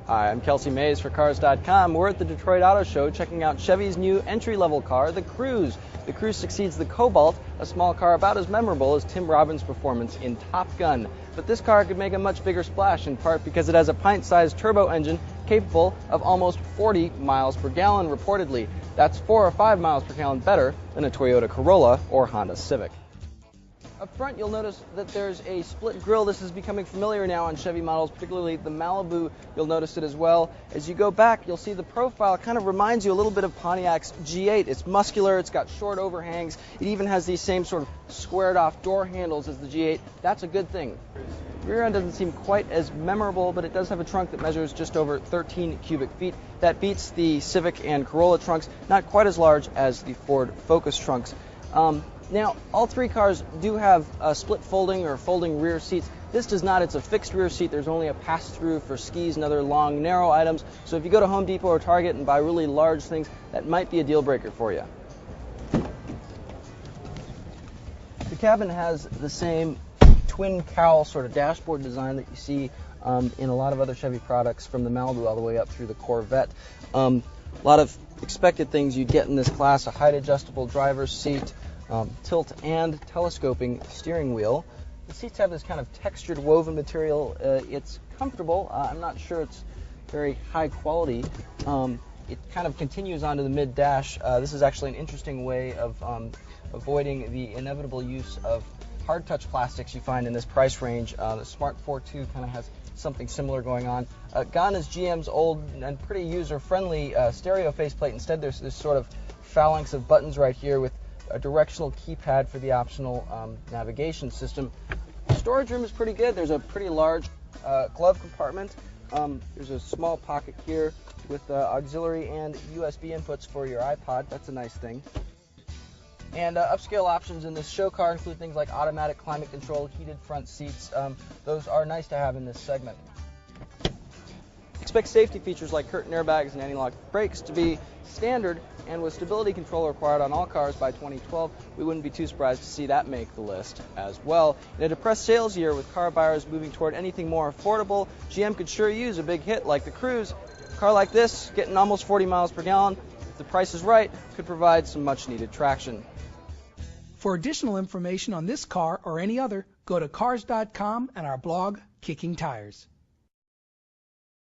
Hi, I'm Kelsey Mays for Cars.com. We're at the Detroit Auto Show checking out Chevy's new entry-level car, the Cruze. The Cruze succeeds the Cobalt, a small car about as memorable as Tim Robbins' performance in Top Gun. But this car could make a much bigger splash, in part because it has a pint-sized turbo engine capable of almost 40 miles per gallon, reportedly. That's 4 or 5 miles per gallon better than a Toyota Corolla or Honda Civic. Up front, you'll notice that there's a split grille. This is becoming familiar now on Chevy models, particularly the Malibu. You'll notice it as well. As you go back, you'll see the profile kind of reminds you a little bit of Pontiac's G8. It's muscular, it's got short overhangs. It even has these same sort of squared-off door handles as the G8. That's a good thing. The rear end doesn't seem quite as memorable, but it does have a trunk that measures just over 13 cubic feet. That beats the Civic and Corolla trunks, not quite as large as the Ford Focus trunks. Now, all three cars do have split folding or folding rear seats. This does not. It's a fixed rear seat. There's only a pass-through for skis and other long, narrow items. So if you go to Home Depot or Target and buy really large things, that might be a deal breaker for you. The cabin has the same twin cowl sort of dashboard design that you see in a lot of other Chevy products, from the Malibu all the way up through the Corvette. A lot of expected things you'd get in this class: a height-adjustable driver's seat, tilt and telescoping steering wheel. The seats have this kind of textured woven material. It's comfortable. I'm not sure it's very high quality. It kind of continues onto the mid-dash. This is actually an interesting way of avoiding the inevitable use of hard-touch plastics you find in this price range. The Smart 4.2 kind of has something similar going on. Gone is GM's old and pretty user-friendly stereo faceplate. Instead, there's this sort of phalanx of buttons right here with a directional keypad for the optional navigation system. The storage room is pretty good. There's a pretty large glove compartment. There's a small pocket here with auxiliary and USB inputs for your iPod. That's a nice thing. And upscale options in this show car include things like automatic climate control, heated front seats. Those are nice to have in this segment. Expect safety features like curtain airbags and anti-lock brakes to be standard, and with stability control required on all cars by 2012, we wouldn't be too surprised to see that make the list as well. In a depressed sales year with car buyers moving toward anything more affordable, GM could sure use a big hit like the Cruze. A car like this, getting almost 40 miles per gallon, if the price is right, could provide some much-needed traction. For additional information on this car or any other, go to Cars.com and our blog, Kicking Tires.